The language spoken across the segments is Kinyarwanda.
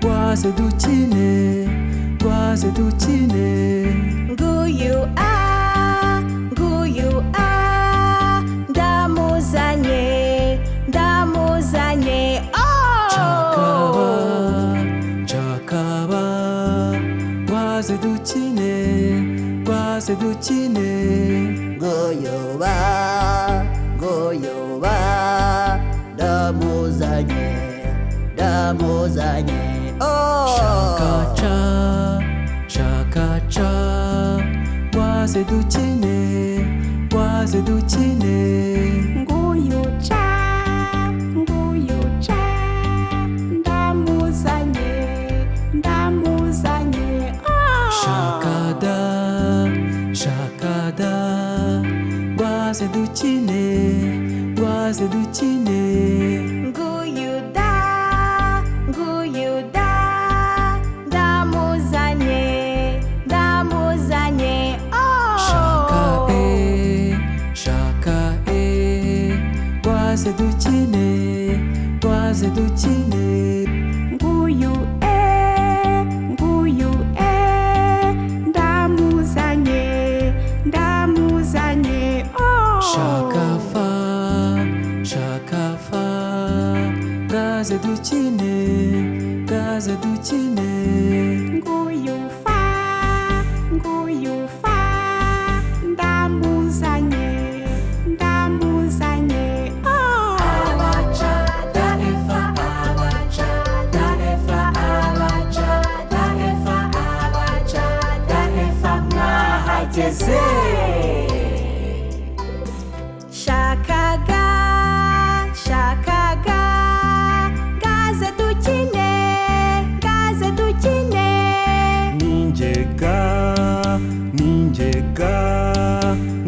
Waze dukine, waze dukine. Nguyu ndamuzanye, ndamuzanye. Chakaba, waze dukine, waze dukine. Nguyu ndamuzanye, ndamuzanye. Shakacha, waze dukine, waze dukine. Nguyu ndamuzanye, ndamuzanye. Shakada, waze dukine, waze dukine. Nguyu ndamuzanye, ndamuzanye. Shaka, waze dukine, waze dukine. Nguyu ndamuzanye, ndamuzanye. Shakafa, gaze dukine, gaze dukine. Nguyu fa ndamuzanye, ndamuzanye. Abacha, daefa, mwahageze. Shakaga, gaze dukine, gaze dukine. Ninjega,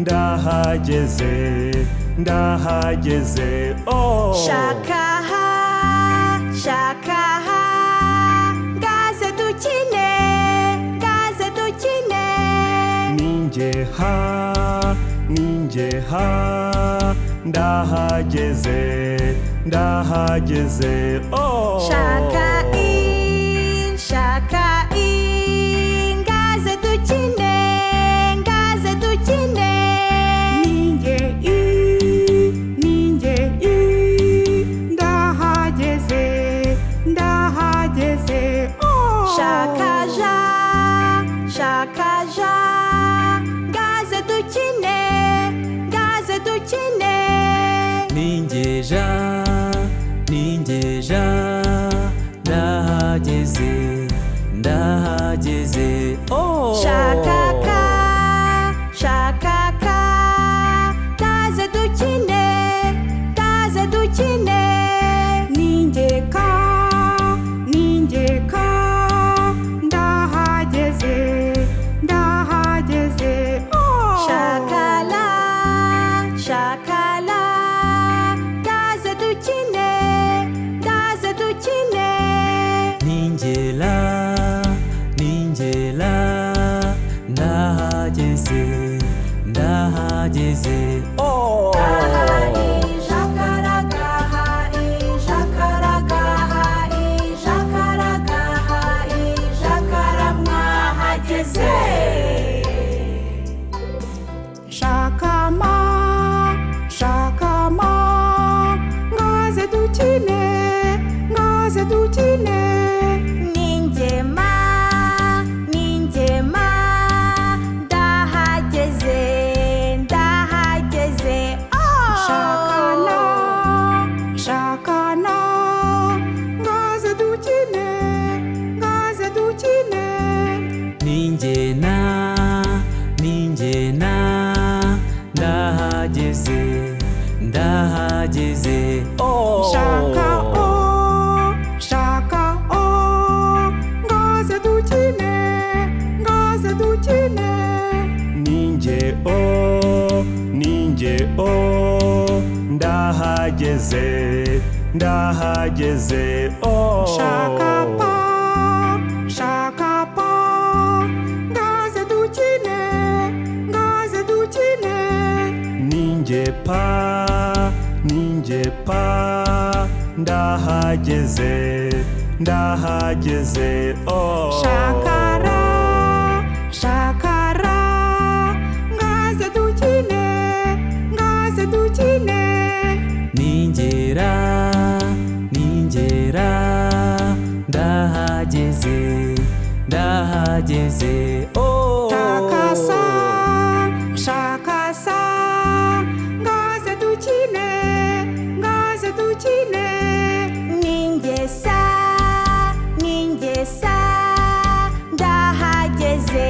ndahageze. Shakaha, gaze dukine, gaze dukine. Ninjeha, ndahageze. Shaka in, gaze dukine, gaze dukine. Ninje i, ndahageze, ndahageze. Shakaja, gaze dukine, gaze dukine. Ninjeja, ndahageze. Shakaka, gaze dukine, gaze dukine. Ninjeka, ndahageze, ndahageze. Shakala, gaze dukine, gaze dukine. Ninjela, ndahageze. Shakama, gaze dukine, gaze dukine. Ninjema, ndahageze, Shakana, gaze dukine, gaze dukine. Ninjena, ndahageze. Shaka gaze dukine, gaze dukine. Ninje ndahageze. Shaka pa, gaze dukine, gaze dukine. Ninje pa, ndahageze ndahageze oh shakara shakara ngaze dukine ningera ndahageze oh takasa shakasa ngaze dukine ningesa ndahageze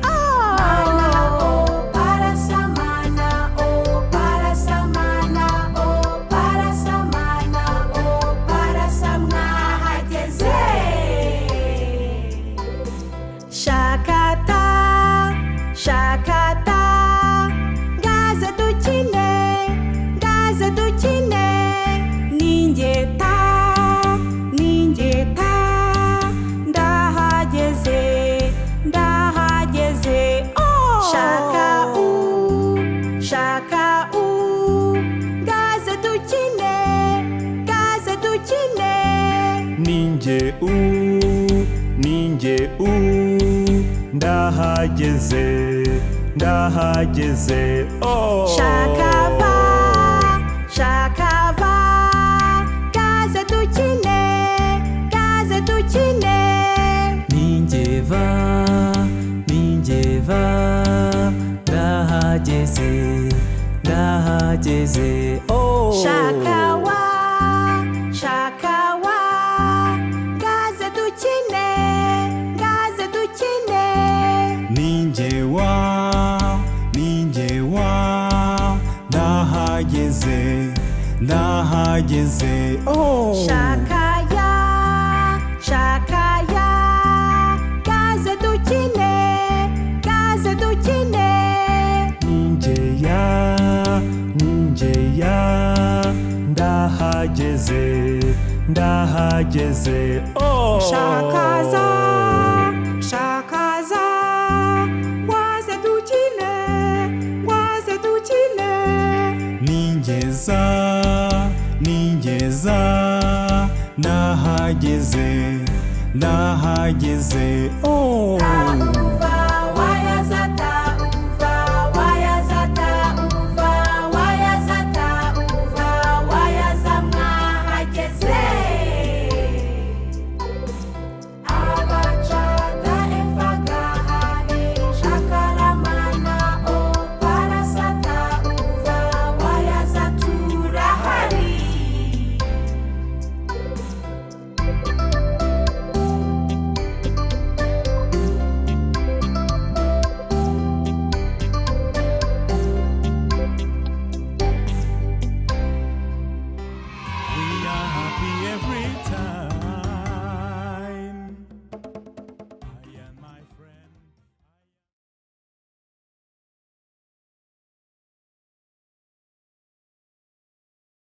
oh mana oh parasamana oh parasamana oh parasamana oh parasamna hageze shakata ngaze dukine ningeta ndahageze oh shaka ngaze dukine ninge ndahageze oh shakava ngaze dukine ningeva ndahageze oh shakawa ngaze dukine ningewa ndahageze oh shakaya ngaze dukine ningeya ndahageze oh shakaza waze dukine ningeza ndahageze oh